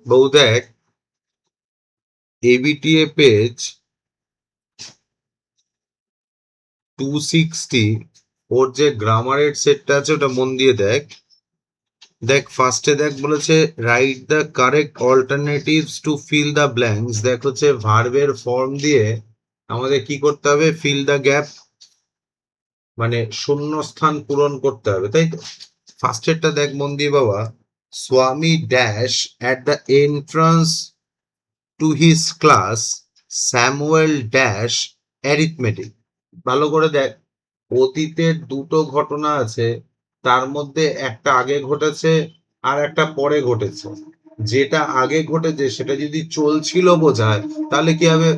বউ দেখ ABTA page 260 ওর যে গ্রামারের সেটটা আছে ওটা মন দিয়ে দেখ। দেখ ফার্স্টে দেখ বলেছে write the correct alternatives to fill the blanks. দেখ হচ্ছে ভার্বের ফর্ম দিয়ে আমাদের কি করতে হবে, ফিল দ্য গ্যাপ, মানে শূন্য স্থান পূরণ করতে হবে, তাই তো। ফার্স্টেরটা দেখ মন দিয়ে বাবা, স্বামী dash at the entrance to his class Samuel dash arithmetic. ভালো করে দেখ, অতীতের দুটো ঘটনা আছে, তার মধ্যে একটা আগে ঘটেছে আর একটা পরে ঘটেছে। যেটা আগে ঘটেছে সেটা যদি চলছিল বোঝায় তাহলে কি হবে,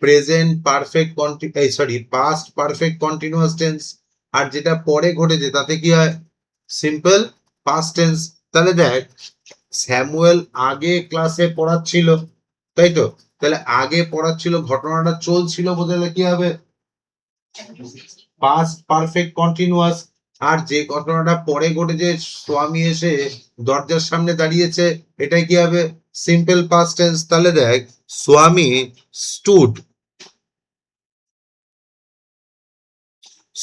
present perfect past perfect continuous tense. আর যেটা পরে ঘটেছে তাতে কি হয়, সিম্পল পাস্ট টেন্স। তাহলে দেখ স্যামুয়েল আগে ক্লাসে পড়াচ্ছিল, তাই তো। তাহলে আগে পড়াচ্ছিল, ঘটনাটা চলছিল বোঝালে কি হবে, পাস্ট পারফেক্ট কন্টিনিউয়াস। আর যে ঘটনাটা পরে ঘটেছে, স্বামী এসে দরজার সামনে দাঁড়িয়েছে, এটাই কি হবে, সিম্পল পাস্ট টেন্স। তাহলে দেখ স্বামী stood,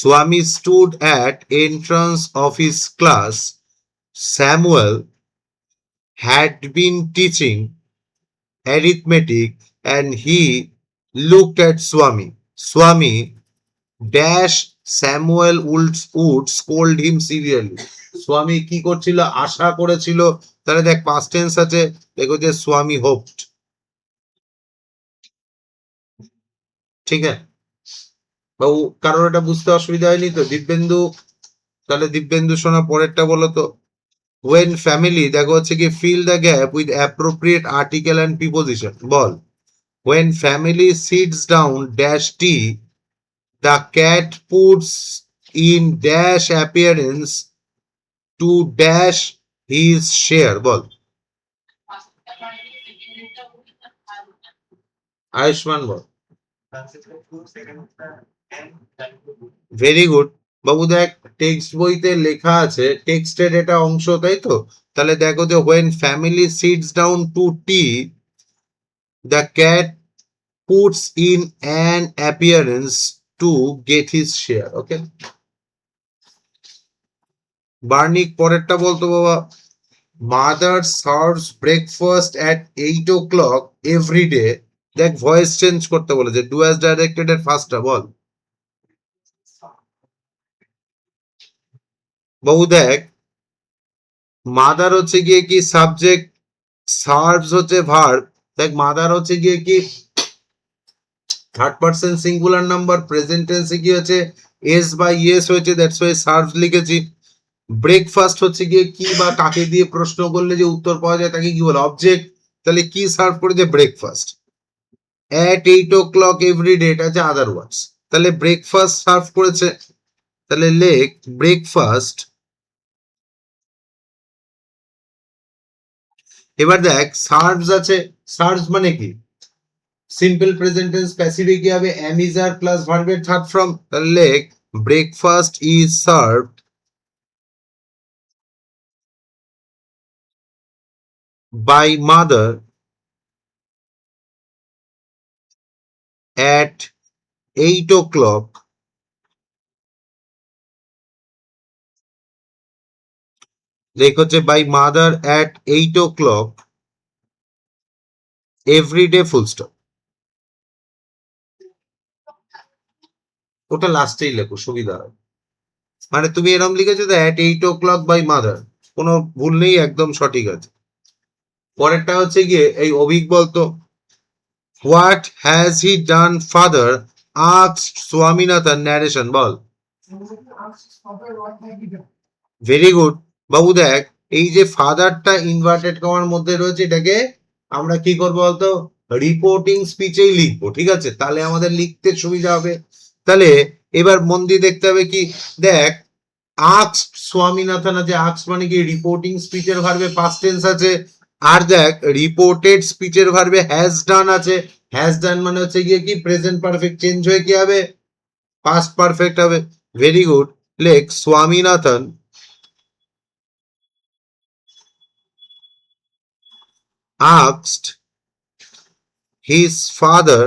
Swami stood at entrance of his class. Samuel had been teaching arithmetic and he looked at Swami. Swami dash Samuel would scold him severely. স্বামী কি করছিল, আশা করেছিল। তাহলে দেখ পাস্ট টেন্স আছে, দেখো যে স্বামী হোপড। ঠিক আছে বাবু, কারোর এটা বুঝতে অসুবিধা হয়নি তো? দিব্যেন্দু, তাহলে দিব্যেন্দু শোনা পরেরটা বলো তো। when family, দেখো হচ্ছে কি fill the gap with appropriate article and preposition। Ball, when family sits down dash tea, the cat puts in dash appearance to dash his share। Ball, Ayushman ball. Very good বাবু। দেখ text বইতে লেখা আছে, টেক্সটের এটা অংশ, তাই তো। তাহলে দেখো যে when family sits down to tea, the cat puts in an appearance to get his share। Okay, bionic পরেরটা বলতো বাবা। Mother serves breakfast at 8 o'clock every day. দেখ ভয়েস চেঞ্জ করতে বলেছে, ডু অ্যাজ ডাইরেক্টেড এর ফার্স্টটা বল বাবু। দেখ মাদার হচ্ছে গিয়ে কি সাবজেক্ট, সার্ভস হচ্ছে ভার্ব। দেখ মাদার হচ্ছে গিয়ে কি third person singular number, present টেন্সে কি হচ্ছে এস বা ইয়েস হয়েছে, দ্যাটস ওয়াই সার্ভস লিখেছি। ব্রেকফাস্ট হচ্ছে গিয়ে কি বা কাকে দিয়ে প্রশ্ন করলে যে উত্তর পাওয়া যায় তাকে কি বলে, অবজেক্ট। তাহলে কি সার্ভ করেছে, breakfast. At 8 o'clock every day, এটা হচ্ছে আদার ওয়ার্ডস। তাহলে ব্রেকফাস্ট সার্ভ করেছে, তাহলে লেখ ব্রেকফাস্ট। এবার দেখ সার্ভস আছে, সার্ভস মানে কি, সিম্পল প্রেজেন্ট টেন্স প্যাসিভে কি হবে, am is are প্লাস ভার্বের থার্ড ফর্ম। তাহলে লেখ breakfast is served by mother at 8 o'clock দেখ হচ্ছে by mother at 8 o'clock every day full stop. ওটা লাস্টেই লেখো, সুবিধা হয়। মানে তুমি এরকম লিখেছো তো অ্যাট 8 o'clock বাই মাদার, কোনো ভুল নেই, একদম সঠিক আছে। পরেরটা হচ্ছে গিয়ে এই অভিক বলতো, what has he done father asked Swaminathan narration. Ball, very good বাবু। দেখ এই যে ফাদারটা ইনভার্টেড কমার মধ্যে রয়েছে, এটাকে আমরা কি করবো বলতো, রিপোর্টিং স্পিচেই লিখবো, ঠিক আছে, তাহলে আমাদের লিখতে সুবিধা হবে। তাহলে এবার মন দিয়ে দেখতে হবে কি, দেখ আস্কড স্বামীনাথন আছে, আস্কড মানে কি রিপোর্টিং স্পিচের ভার্বে পাস্ট টেন্স আছে। আর দেখ রিপোর্টেড স্পিচের ভার্বে হ্যাজ ডান আছে, হ্যাজ ডান মানে হচ্ছে গিয়ে কি প্রেজেন্ট পারফেক্ট চেঞ্জ হয়ে কি হবে, পাস্ট পারফেক্ট হবে। ভেরি গুড, লেখ Swaminathan asked his father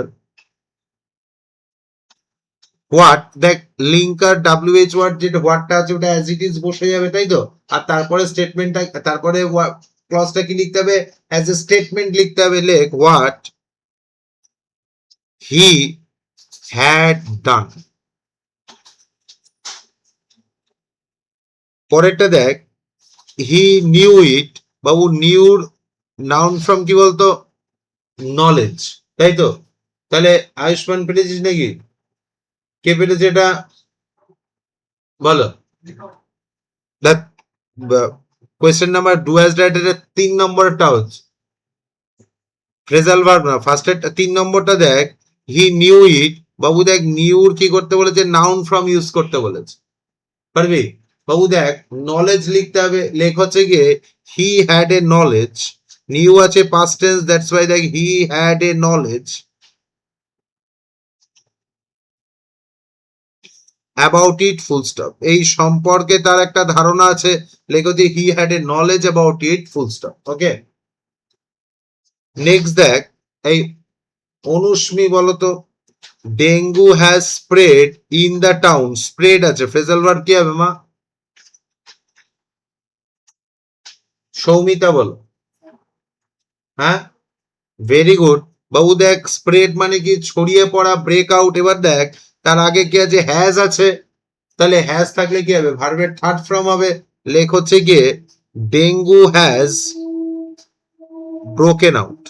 what, দেখ লিঙ্কার WH ওয়ার্ড যেটা ওয়ার্ডটা আছে ওটা অ্যাজ ইট ইজ বসে যাবে, তাই তো? আর তারপরে স্টেটমেন্টটা, তারপরে ক্লজটা কি লিখতে হবে? অ্যাজ এ স্টেটমেন্ট লিখতে হবে, লেখ হোয়াট হি হ্যাড ডান। পরেরটা দেখ, he knew it, Babu নিউর noun from কি বলতো? নলেজ, তাই তো? তাহলে আয়ুষ্মান পেরেছিস নাকি? কে পেরেছে এটা বলো? That question number do has ডাইট এর 3 নম্বরটা হচ্ছে ফ্রেজাল ভার্ব না, ফার্স্টের 3 নম্বরটা দেখ, হি নিউ ইট, বাবু দেখ নিউর কি করতে বলেছে? নাউন ফ্রম ইউজ করতে বলেছে, পারবি? বাবু দেখ নলেজ লিখতে হবে, লেখ হচ্ছে গিয়ে he had a knowledge, new আছে পাস্ট টেন্স, দ্যাটস ওয়াই দেখ he had a knowledge about it, full stop. এই সম্পর্কে তার একটা ধারণা আছে, লেখো যে he had a knowledge about it, full stop. Okay, next দেখ, এই অনুষ্মি বলতো, dengue has spread in the town, spread আছে, ফ্রেজাল ভার্ব কি হবে মা? সৌমিতা বলো। হ্যাঁ, ভেরি গুড বাবু। দেখ স্প্রেড মানে কি? ছড়িয়ে পড়া, ব্রেক আউট। এবার দেখ তার আগে কি আছে? হ্যাজ আছে, তাহলে হ্যাজ থাকলে কি হবে? ভার্বের থার্ড ফর্ম হবে, লেখ হচ্ছে গিয়ে dengue has broken out,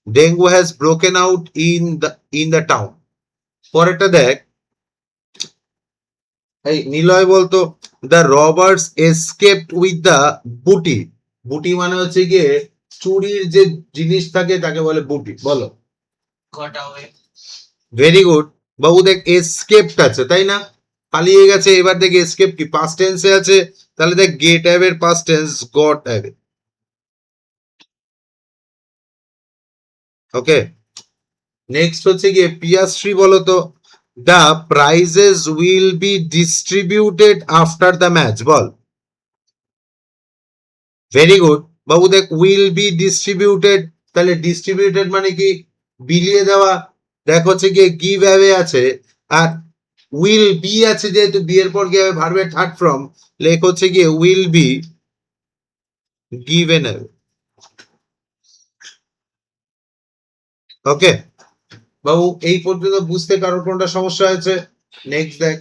dengue has broken out in the town. পরেরটা দেখ, এই নিলয় বলতো, the robbers escaped with the বুটি, বুটি মানে হচ্ছে গিয়ে চুরির যে জিনিস থাকে তাকে বলে বুটি, বলো? ভেরি গুড বাবু। দেখ এসকেপড আছে, তাই না? পালিয়ে গেছে। এবার দেখ এসকেপ কি পাস্ট টেন্সে আছে, তাহলে দেখ গেট হ্যাভ এর past tense goat have. Okay, next হচ্ছে গিয়ে পিয়াশ্রী বলতো, the prices will be distributed after the match, ball? Very good বাবু। দেখ উইল বি ডিস্ট্রিবিউটেড, তাহলে ডিস্ট্রিবিউটেড মানে কি? বিলিয়ে দেওয়া। দেখ হচ্ছে গিয়ে গিভ অ্যাওয়ে আছে, আর উইল বি আছে, যেহেতু বি এর পর গিয়ে ভার্বের থার্ড ফর্ম, লেখ হচ্ছে গিয়ে উইল বি গিভেন অ্যাওয়ে। ওকে বাবু, এই পর্যন্ত বুঝতে কারোর কোনটা সমস্যা হয়েছে? নেক্সট দেখ,